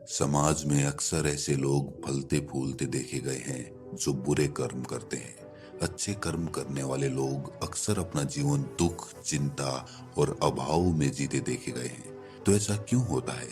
समाज में अक्सर ऐसे लोग फलते फूलते देखे गए हैं जो बुरे कर्म करते हैं। अच्छे कर्म करने वाले लोग अक्सर अपना जीवन दुख, चिंता और अभाव में जीते देखे गए हैं। तो ऐसा क्यों होता है?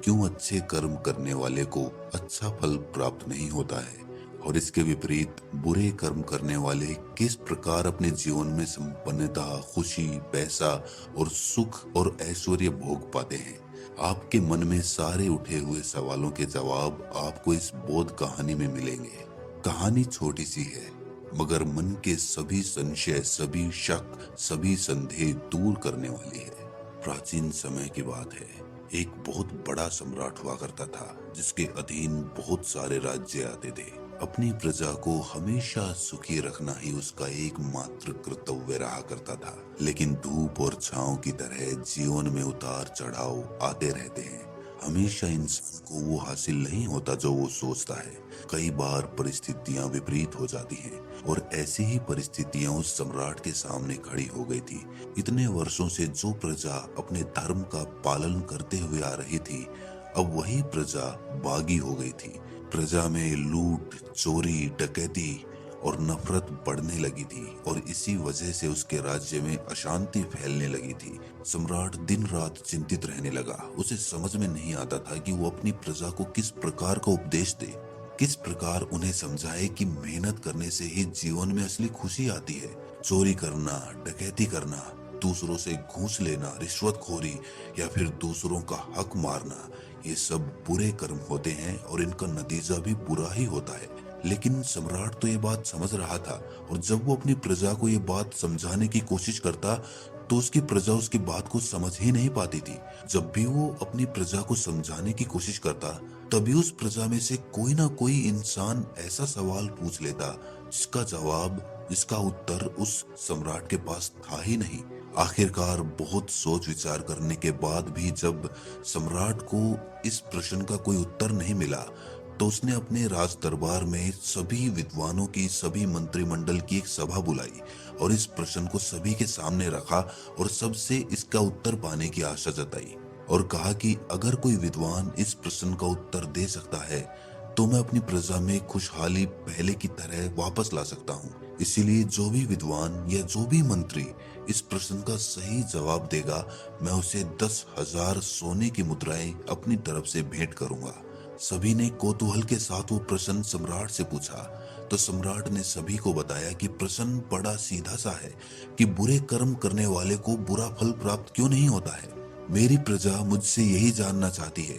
क्यों अच्छे कर्म करने वाले को अच्छा फल प्राप्त नहीं होता है और इसके विपरीत बुरे कर्म करने वाले किस प्रकार अपने जीवन में संपन्नता, खुशी, पैसा और सुख और ऐश्वर्य भोग पाते हैं? आपके मन में सारे उठे हुए सवालों के जवाब आपको इस बोध कहानी में मिलेंगे। कहानी छोटी सी है, मगर मन के सभी संशय, सभी शक, सभी संदेह दूर करने वाली है। प्राचीन समय की बात है। एक बहुत बड़ा सम्राट हुआ करता था जिसके अधीन बहुत सारे राज्य आते थे। अपनी प्रजा को हमेशा सुखी रखना ही उसका एकमात्र कर्तव्य रहा करता था। लेकिन धूप और छांव की तरह जीवन में उतार चढ़ाव आते रहते हैं। हमेशा इंसान को वो हासिल नहीं होता जो वो सोचता है। कई बार परिस्थितियां विपरीत हो जाती हैं और ऐसी ही परिस्थितियां उस सम्राट के सामने खड़ी हो गई थी। इतने वर्षों से जो प्रजा अपने धर्म का पालन करते हुए आ रही थी, अब वही प्रजा बागी हो गई थी। प्रजा में लूट, चोरी, डकैती और नफरत बढ़ने लगी थी और इसी वजह से उसके राज्य में अशांति फैलने लगी थी। सम्राट दिन रात चिंतित रहने लगा। उसे समझ में नहीं आता था कि वो अपनी प्रजा को किस प्रकार का उपदेश दे, किस प्रकार उन्हें समझाए कि मेहनत करने से ही जीवन में असली खुशी आती है। चोरी करना, डकैती करना, दूसरों से घूस लेना, रिश्वतखोरी या फिर दूसरों का हक मारना, ये सब बुरे कर्म होते हैं और इनका नतीजा भी बुरा ही होता है। लेकिन सम्राट तो ये बात समझ रहा था और जब वो अपनी प्रजा को ये बात समझाने की कोशिश करता तो उसकी प्रजा उसकी बात को समझ ही नहीं पाती थी। जब भी वो अपनी प्रजा को समझाने की कोशिश करता तभी उस प्रजा में से कोई ना कोई इंसान ऐसा सवाल पूछ लेता जिसका जवाब, जिसका उत्तर उस सम्राट के पास था ही नहीं। आखिरकार बहुत सोच विचार करने के बाद भी जब सम्राट को इस प्रश्न का कोई उत्तर नहीं मिला तो उसने अपने राज दरबार में सभी विद्वानों की, सभी मंत्रिमंडल की एक सभा बुलाई और इस प्रश्न को सभी के सामने रखा और सबसे इसका उत्तर पाने की आशा जताई और कहा कि अगर कोई विद्वान इस प्रश्न का उत्तर दे सकता है तो मैं अपनी प्रजा में खुशहाली पहले की तरह वापस ला सकता हूँ। इसीलिए जो भी विद्वान या जो भी मंत्री इस प्रश्न का सही जवाब देगा, मैं उसे 10,000 सोने की मुद्राएं अपनी तरफ से भेंट करूंगा। सभी ने कौतूहल के साथ वो प्रश्न सम्राट से पूछा तो सम्राट ने सभी को बताया कि प्रश्न बड़ा सीधा सा है कि बुरे कर्म करने वाले को बुरा फल प्राप्त क्यों नहीं होता है। मेरी प्रजा मुझसे यही जानना चाहती है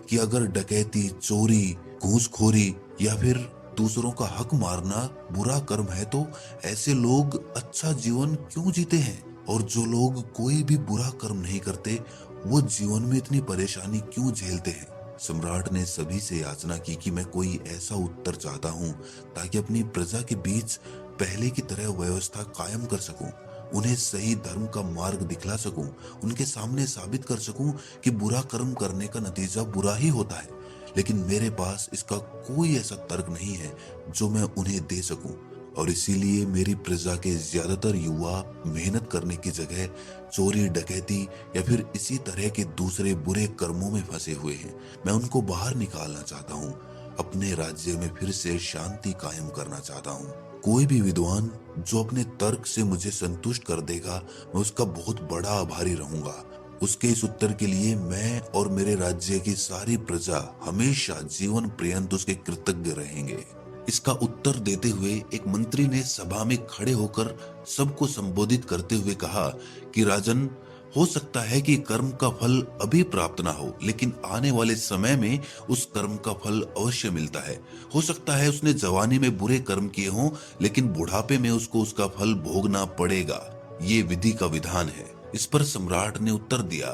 कि अगर डकैती, चोरी, घूसखोरी या फिर दूसरों का हक मारना बुरा कर्म है तो ऐसे लोग अच्छा जीवन क्यों जीते हैं, और जो लोग कोई भी बुरा कर्म नहीं करते वो जीवन में इतनी परेशानी क्यों झेलते हैं। सम्राट ने सभी से याचना की कि मैं कोई ऐसा उत्तर चाहता हूँ ताकि अपनी प्रजा के बीच पहले की तरह व्यवस्था कायम कर सकूं, उन्हें सही धर्म का मार्ग दिखला सकूं, उनके सामने साबित कर सकूं कि बुरा कर्म करने का नतीजा बुरा ही होता है। लेकिन मेरे पास इसका कोई ऐसा तर्क नहीं है जो मैं उन्हें दे सकूं और इसीलिए मेरी प्रजा के ज्यादातर युवा मेहनत करने की जगह चोरी, डकैती या फिर इसी तरह के दूसरे बुरे कर्मों में फंसे हुए हैं। मैं उनको बाहर निकालना चाहता हूँ, अपने राज्य में फिर से शांति कायम करना चाहता हूँ। कोई भी विद्वान जो अपने तर्क से मुझे संतुष्ट कर देगा, मैं उसका बहुत बड़ा आभारी रहूंगा। उसके इस उत्तर के लिए मैं और मेरे राज्य की सारी प्रजा हमेशा जीवन पर्यंत उसके कृतज्ञ रहेंगे। इसका उत्तर देते हुए एक मंत्री ने सभा में खड़े होकर सबको संबोधित करते हुए कहा कि राजन, हो सकता है कि कर्म का फल अभी प्राप्त ना हो, लेकिन आने वाले समय में उस कर्म का फल अवश्य मिलता है। हो सकता है उसने जवानी में बुरे कर्म किए हों, लेकिन बुढ़ापे में उसको उसका फल भोगना पड़ेगा। ये विधि का विधान है। इस पर सम्राट ने उत्तर दिया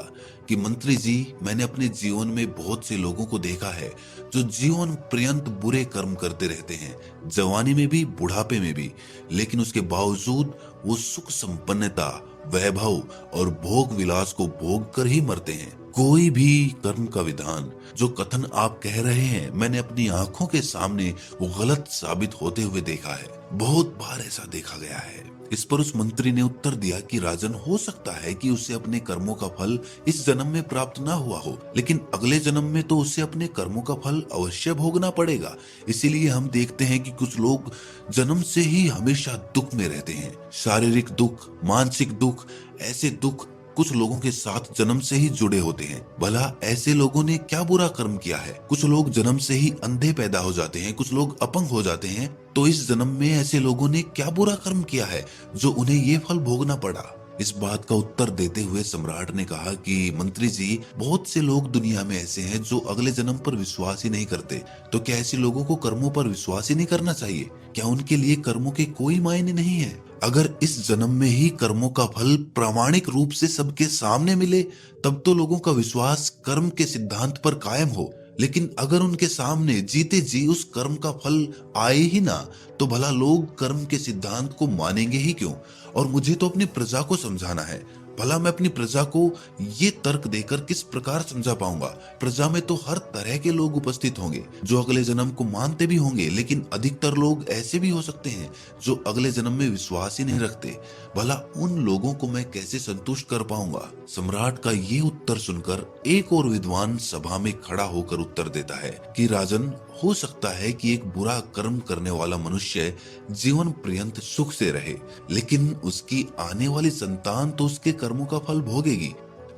कि मंत्री जी, मैंने अपने जीवन में बहुत से लोगों को देखा है जो जीवन पर्यंत बुरे कर्म करते रहते हैं, जवानी में भी, बुढ़ापे में भी, लेकिन उसके बावजूद वो सुख संपन्नता, वैभव और भोग विलास को भोग कर ही मरते हैं। कोई भी कर्म का विधान जो कथन आप कह रहे हैं, मैंने अपनी आंखों के सामने वो गलत साबित होते हुए देखा है। बहुत बार ऐसा देखा गया है। इस पर उस मंत्री ने उत्तर दिया कि राजन, हो सकता है कि उसे अपने कर्मों का फल इस जन्म में प्राप्त ना हुआ हो, लेकिन अगले जन्म में तो उसे अपने कर्मों का फल अवश्य भोगना पड़ेगा। इसीलिए हम देखते हैं कि कुछ लोग जन्म से ही हमेशा दुख में रहते हैं। शारीरिक दुख, मानसिक दुख, ऐसे दुख कुछ लोगों के साथ जन्म से ही जुड़े होते हैं। भला ऐसे लोगों ने क्या बुरा कर्म किया है? कुछ लोग जन्म से ही अंधे पैदा हो जाते हैं, कुछ लोग अपंग हो जाते हैं। तो इस जन्म में ऐसे लोगों ने क्या बुरा कर्म किया है जो उन्हें ये फल भोगना पड़ा? इस बात का उत्तर देते हुए सम्राट ने कहा कि मंत्री जी, बहुत से लोग दुनिया में ऐसे हैं जो अगले जन्म पर विश्वास ही नहीं करते। तो क्या ऐसे लोगों को कर्मों पर विश्वास ही नहीं करना चाहिए? क्या उनके लिए कर्मों के कोई मायने नहीं है? अगर इस जन्म में ही कर्मों का फल प्रामाणिक रूप से सबके सामने मिले, तब तो लोगों का विश्वास कर्म के सिद्धांत पर कायम हो। लेकिन अगर उनके सामने जीते जी उस कर्म का फल आए ही ना, तो भला लोग कर्म के सिद्धांत को मानेंगे ही क्यों? और मुझे तो अपनी प्रजा को समझाना है। भला मैं अपनी प्रजा को ये तर्क देकर किस प्रकार समझा पाऊंगा? प्रजा में तो हर तरह के लोग उपस्थित होंगे जो अगले जन्म को मानते भी होंगे, लेकिन अधिकतर लोग ऐसे भी हो सकते हैं जो अगले जन्म में विश्वास ही नहीं रखते। भला उन लोगों को मैं कैसे संतुष्ट कर पाऊंगा? सम्राट का ये उत्तर सुनकर एक और विद्वान सभा में खड़ा होकर उत्तर देता है कि राजन, हो सकता है कि एक बुरा कर्म करने वाला मनुष्य जीवन पर्यंत सुख से रहे, लेकिन उसकी आने वाली संतान तो उसके कर्मों का फल भोगेगी।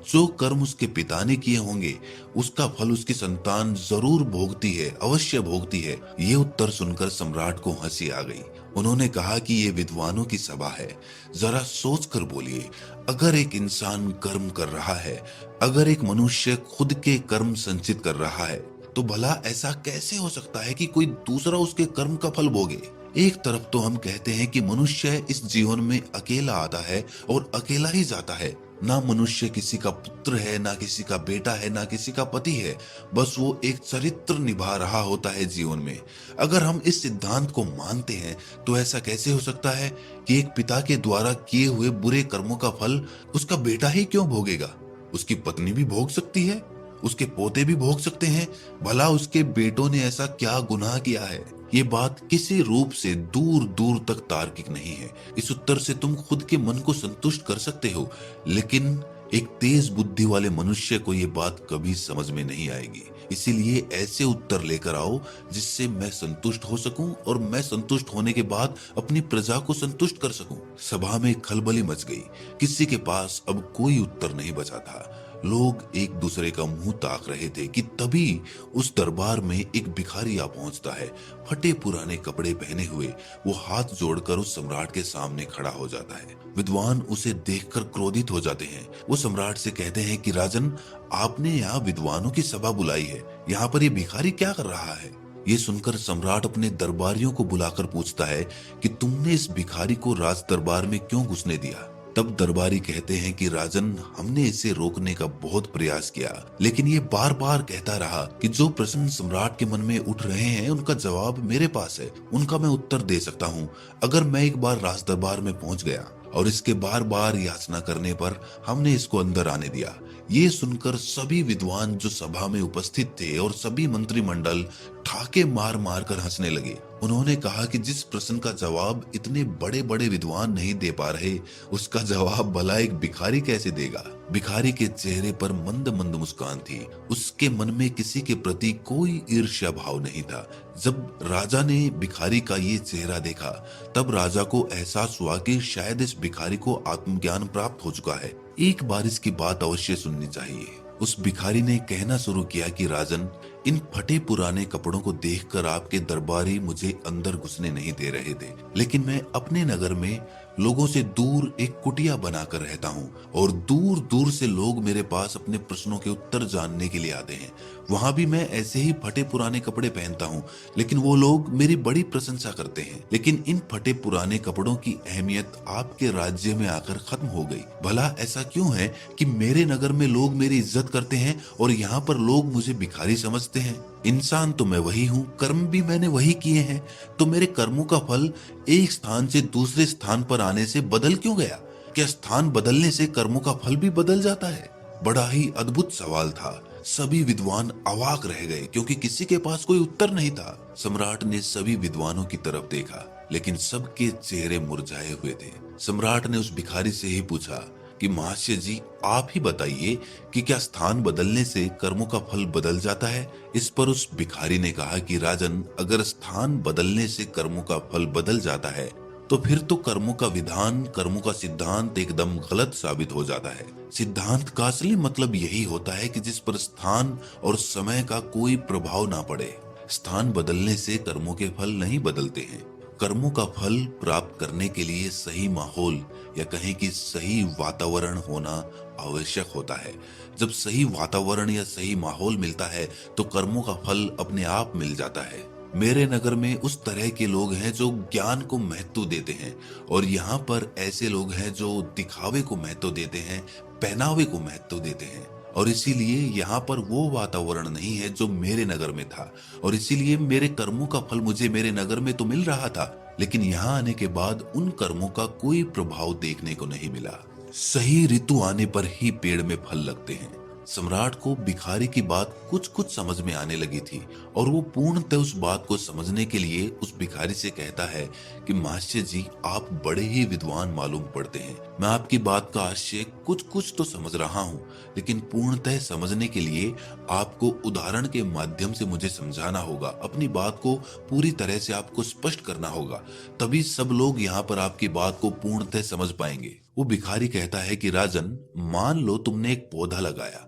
जो कर्म उसके पिता ने किए होंगे, उसका फल उसकी संतान जरूर भोगती है, अवश्य भोगती है। ये उत्तर सुनकर सम्राट को हंसी आ गई। उन्होंने कहा कि ये विद्वानों की सभा है, जरा सोच कर बोलिए। अगर एक इंसान कर्म कर रहा है, अगर एक मनुष्य खुद के कर्म संचित कर रहा है, तो भला ऐसा कैसे हो सकता है कि कोई दूसरा उसके कर्म का फल भोगे? एक तरफ तो हम कहते हैं कि मनुष्य इस जीवन में अकेला आता है और अकेला ही जाता है। ना मनुष्य किसी का पुत्र है, ना किसी का बेटा है, ना किसी का पति है। बस वो एक चरित्र निभा रहा होता है जीवन में। अगर हम इस सिद्धांत को मानते हैं, तो ऐसा कैसे हो सकता है कि एक पिता के द्वारा किए हुए बुरे कर्मों का फल उसका बेटा ही क्यों भोगेगा? उसकी पत्नी भी भोग सकती है, उसके पोते भी भोग सकते हैं। भला उसके बेटों ने ऐसा क्या गुनाह किया है? ये बात किसी रूप से दूर दूर तक तार्किक नहीं है। इस उत्तर से तुम खुद के मन को संतुष्ट कर सकते हो, लेकिन एक तेज बुद्धि वाले मनुष्य को ये बात कभी समझ में नहीं आएगी। इसीलिए ऐसे उत्तर लेकर आओ जिससे मैं संतुष्ट हो सकूं और मैं संतुष्ट होने के बाद अपनी प्रजा को संतुष्ट कर सकूं। सभा में खलबली मच गई। किसी के पास अब कोई उत्तर नहीं बचा था। लोग एक दूसरे का मुंह ताक रहे थे कि तभी उस दरबार में एक भिखारी आ पहुंचता है। फटे पुराने कपड़े पहने हुए वो हाथ जोड़कर उस सम्राट के सामने खड़ा हो जाता है। विद्वान उसे देखकर क्रोधित हो जाते हैं। वो सम्राट से कहते हैं कि राजन, आपने यहाँ विद्वानों की सभा बुलाई है, यहाँ पर ये भिखारी क्या कर रहा है? ये सुनकर सम्राट अपने दरबारियों को बुलाकर पूछता है कि तुमने इस भिखारी को राज दरबार में क्यों घुसने दिया? तब दरबारी कहते हैं कि राजन, हमने इसे रोकने का बहुत प्रयास किया, लेकिन ये बार बार कहता रहा कि जो प्रश्न सम्राट के मन में उठ रहे हैं उनका जवाब मेरे पास है, उनका मैं उत्तर दे सकता हूँ। अगर मैं एक बार राज दरबार में पहुंच गया और इसके बार बार याचना करने पर हमने इसको अंदर आने दिया। ये सुनकर सभी विद्वान जो सभा में उपस्थित थे और सभी मंत्रिमंडल ठाके मार मार कर हंसने लगे। उन्होंने कहा कि जिस प्रश्न का जवाब इतने बड़े बड़े विद्वान नहीं दे पा रहे, उसका जवाब भला एक भिखारी कैसे देगा? भिखारी के चेहरे पर मंद मंद मुस्कान थी। उसके मन में किसी के प्रति कोई ईर्ष्या भाव नहीं था। जब राजा ने भिखारी का ये चेहरा देखा, तब राजा को एहसास हुआ कि शायद इस भिखारी को आत्मज्ञान प्राप्त हो चुका है। एक बार इसकी बात अवश्य सुननी चाहिए। उस भिखारी ने कहना शुरू किया कि राजन, इन फटे पुराने कपड़ों को देखकर आपके दरबारी मुझे अंदर घुसने नहीं दे रहे थे, लेकिन मैं अपने नगर में लोगों से दूर एक कुटिया बनाकर रहता हूँ और दूर दूर से लोग मेरे पास अपने प्रश्नों के उत्तर जानने के लिए आते हैं। वहां भी मैं ऐसे ही फटे पुराने कपड़े पहनता हूँ, लेकिन वो लोग मेरी बड़ी प्रशंसा करते हैं। लेकिन इन फटे पुराने कपड़ों की अहमियत आपके राज्य में आकर खत्म हो गई। भला ऐसा क्यों है कि मेरे नगर में लोग मेरी इज्जत करते हैं और यहाँ पर लोग मुझे भिखारी समझते हैं? इंसान तो मैं वही हूँ, कर्म भी मैंने वही किए हैं, तो मेरे कर्मों का फल एक स्थान से दूसरे स्थान पर आने से बदल क्यों गया? क्या स्थान बदलने से कर्मों का फल भी बदल जाता है? बड़ा ही अद्भुत सवाल था। सभी विद्वान अवाक रह गए क्योंकि किसी के पास कोई उत्तर नहीं था। सम्राट ने सभी विद्वानों की तरफ देखा। लेकिन सबके चेहरे मुरझाए हुए थे। सम्राट ने उस भिखारी से ही पूछा कि महाशय जी, आप ही बताइए कि क्या स्थान बदलने से कर्मों का फल बदल जाता है। इस पर उस भिखारी ने कहा कि राजन, अगर स्थान बदलने से कर्मों का फल बदल जाता है तो फिर तो कर्मों का विधान, कर्मों का सिद्धांत एकदम गलत साबित हो जाता है। सिद्धांत का असली मतलब यही होता है कि जिस पर स्थान और समय का कोई प्रभाव ना पड़े। स्थान बदलने से कर्मों के फल नहीं बदलते हैं। कर्मों का फल प्राप्त करने के लिए सही माहौल या कहें कि सही वातावरण होना आवश्यक होता है। जब सही वातावरण या सही माहौल मिलता है तो कर्मों का फल अपने आप मिल जाता है। मेरे नगर में उस तरह के लोग हैं जो ज्ञान को महत्व देते हैं, और यहाँ पर ऐसे लोग हैं जो दिखावे को महत्व देते हैं, पहनावे को महत्व देते हैं। और इसीलिए यहाँ पर वो वातावरण नहीं है जो मेरे नगर में था, और इसीलिए मेरे कर्मों का फल मुझे मेरे नगर में तो मिल रहा था, लेकिन यहाँ आने के बाद उन कर्मों का कोई प्रभाव देखने को नहीं मिला। सही ऋतु आने पर ही पेड़ में फल लगते हैं। सम्राट को भिखारी की बात कुछ कुछ समझ में आने लगी थी, और वो पूर्णतः उस बात को समझने के लिए उस भिखारी से कहता है कि महाशय जी, आप बड़े ही विद्वान मालूम पड़ते हैं। मैं आपकी बात का आशय कुछ कुछ तो समझ रहा हूँ, लेकिन पूर्णतः समझने के लिए आपको उदाहरण के माध्यम से मुझे समझाना होगा। अपनी बात को पूरी तरह से आपको स्पष्ट करना होगा, तभी सब लोग यहाँ पर आपकी बात को पूर्णतः समझ पाएंगे। वो भिखारी कहता है कि राजन, मान लो तुमने एक पौधा लगाया,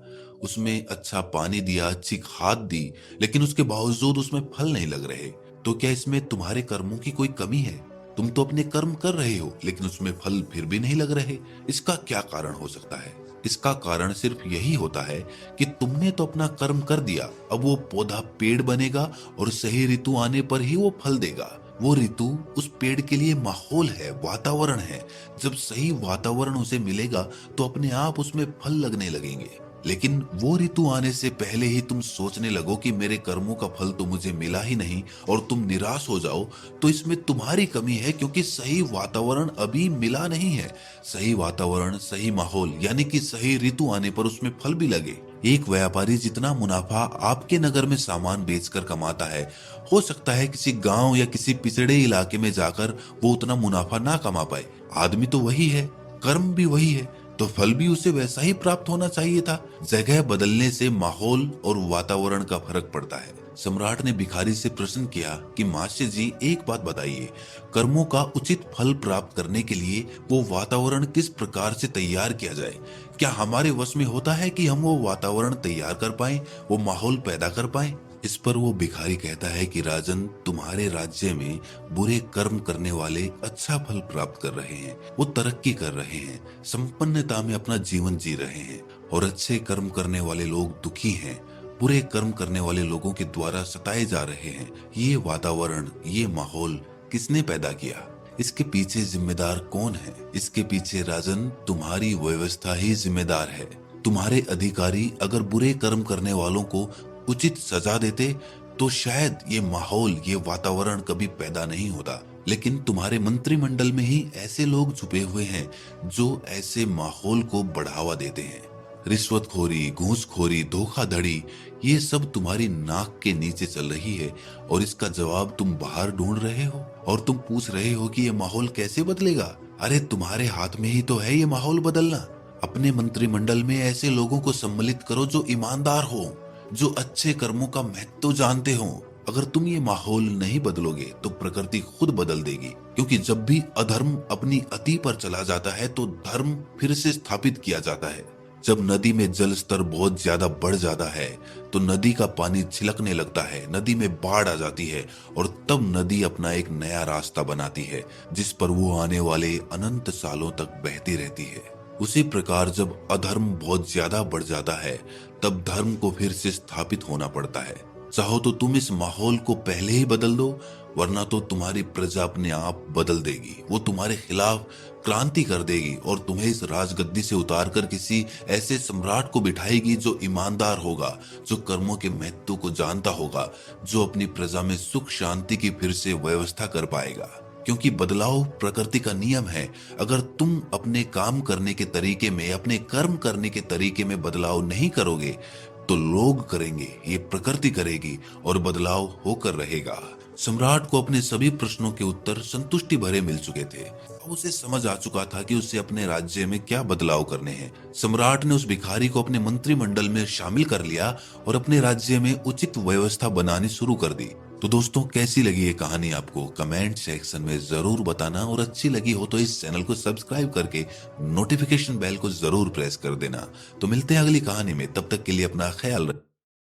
उसमें अच्छा पानी दिया, अच्छी खाद दी, लेकिन उसके बावजूद उसमें फल नहीं लग रहे, तो क्या इसमें तुम्हारे कर्मों की कोई कमी है? तुम तो अपने कर्म कर रहे हो, लेकिन उसमें फल फिर भी नहीं लग रहे। इसका क्या कारण हो सकता है? इसका कारण सिर्फ यही होता है कि तुमने तो अपना कर्म कर दिया। अब वो पौधा पेड़ बनेगा और सही ऋतु आने पर ही वो फल देगा। वो ऋतु उस पेड़ के लिए माहौल है, वातावरण है। जब सही वातावरण उसे मिलेगा तो अपने आप उसमें फल लगने लगेंगे। लेकिन वो ऋतु आने से पहले ही तुम सोचने लगो कि मेरे कर्मों का फल तो मुझे मिला ही नहीं, और तुम निराश हो जाओ, तो इसमें तुम्हारी कमी है, क्योंकि सही वातावरण अभी मिला नहीं है। सही वातावरण, सही माहौल, यानी कि सही ऋतु आने पर उसमें फल भी लगे। एक व्यापारी जितना मुनाफा आपके नगर में सामान बेचकर कमाता है, हो सकता है किसी गांव या किसी पिछड़े इलाके में जाकर वो उतना मुनाफा ना कमा पाए। आदमी तो वही है, कर्म भी वही है, तो फल भी उसे वैसा ही प्राप्त होना चाहिए था। जगह बदलने से माहौल और वातावरण का फर्क पड़ता है। सम्राट ने भिखारी से प्रश्न किया कि महाशय जी, एक बात बताइए, कर्मों का उचित फल प्राप्त करने के लिए वो वातावरण किस प्रकार से तैयार किया जाए? क्या हमारे वश में होता है कि हम वो वातावरण तैयार कर पाएं, वो माहौल पैदा कर पाएं? इस पर वो भिखारी कहता है कि राजन, तुम्हारे राज्य में बुरे कर्म करने वाले अच्छा फल प्राप्त कर रहे हैं, वो तरक्की कर रहे हैं, संपन्नता में अपना जीवन जी रहे हैं, और अच्छे कर्म करने वाले लोग दुखी हैं, बुरे कर्म करने वाले लोगों के द्वारा सताए जा रहे हैं। ये वातावरण, ये माहौल किसने पैदा किया? इसके पीछे जिम्मेदार कौन है? इसके पीछे राजन तुम्हारी व्यवस्था ही जिम्मेदार है। तुम्हारे अधिकारी अगर बुरे कर्म करने वालों को उचित सजा देते तो शायद ये माहौल, ये वातावरण कभी पैदा नहीं होता। लेकिन तुम्हारे मंत्रिमंडल में ही ऐसे लोग छुपे हुए हैं जो ऐसे माहौल को बढ़ावा देते हैं। रिश्वतखोरी, घूसखोरी, धोखाधड़ी, ये सब तुम्हारी नाक के नीचे चल रही है, और इसका जवाब तुम बाहर ढूंढ रहे हो, और तुम पूछ रहे हो कि ये माहौल कैसे बदलेगा। अरे तुम्हारे हाथ में ही तो है ये माहौल बदलना। अपने मंत्रिमंडल में ऐसे लोगों को सम्मिलित करो जो ईमानदार हो, जो अच्छे कर्मों का महत्व जानते हो। अगर तुम ये माहौल नहीं बदलोगे तो प्रकृति खुद बदल देगी, क्योंकि जब भी अधर्म अपनी अति पर चला जाता है तो धर्म फिर से स्थापित किया जाता है। जब नदी में जल स्तर बहुत ज्यादा बढ़ जाता है तो नदी का पानी छिलकने लगता है, नदी में बाढ़ आ जाती है, और तब नदी अपना एक नया रास्ता बनाती है जिस पर वो आने वाले अनंत सालों तक बहती रहती है। उसी प्रकार जब अधर्म बहुत ज्यादा बढ़ जाता है तब धर्म को फिर से स्थापित होना पड़ता है। चाहो तो तुम इस माहौल को पहले ही बदल दो, वरना तो तुम्हारी प्रजा अपने आप बदल देगी। वो तुम्हारे खिलाफ क्रांति कर देगी और तुम्हें इस राजगद्दी से उतारकर किसी ऐसे सम्राट को बिठाएगी जो ईमानदार होगा, जो कर्मों के महत्व को जानता होगा, जो अपनी प्रजा में सुख शांति की फिर से व्यवस्था कर पाएगा। क्योंकि बदलाव प्रकृति का नियम है। अगर तुम अपने काम करने के तरीके में, अपने कर्म करने के तरीके में बदलाव नहीं करोगे तो लोग करेंगे, ये प्रकृति करेगी, और बदलाव होकर रहेगा। सम्राट को अपने सभी प्रश्नों के उत्तर संतुष्टि भरे मिल चुके थे। अब उसे समझ आ चुका था कि उसे अपने राज्य में क्या बदलाव करने हैं। सम्राट ने उस भिखारी को अपने मंत्रिमंडल में शामिल कर लिया और अपने राज्य में उचित व्यवस्था बनानी शुरू कर दी। तो दोस्तों, कैसी लगी ये कहानी आपको? कमेंट सेक्शन में जरूर बताना, और अच्छी लगी हो तो इस चैनल को सब्सक्राइब करके नोटिफिकेशन बेल को जरूर प्रेस कर देना। तो मिलते हैं अगली कहानी में, तब तक के लिए अपना ख्याल रखें।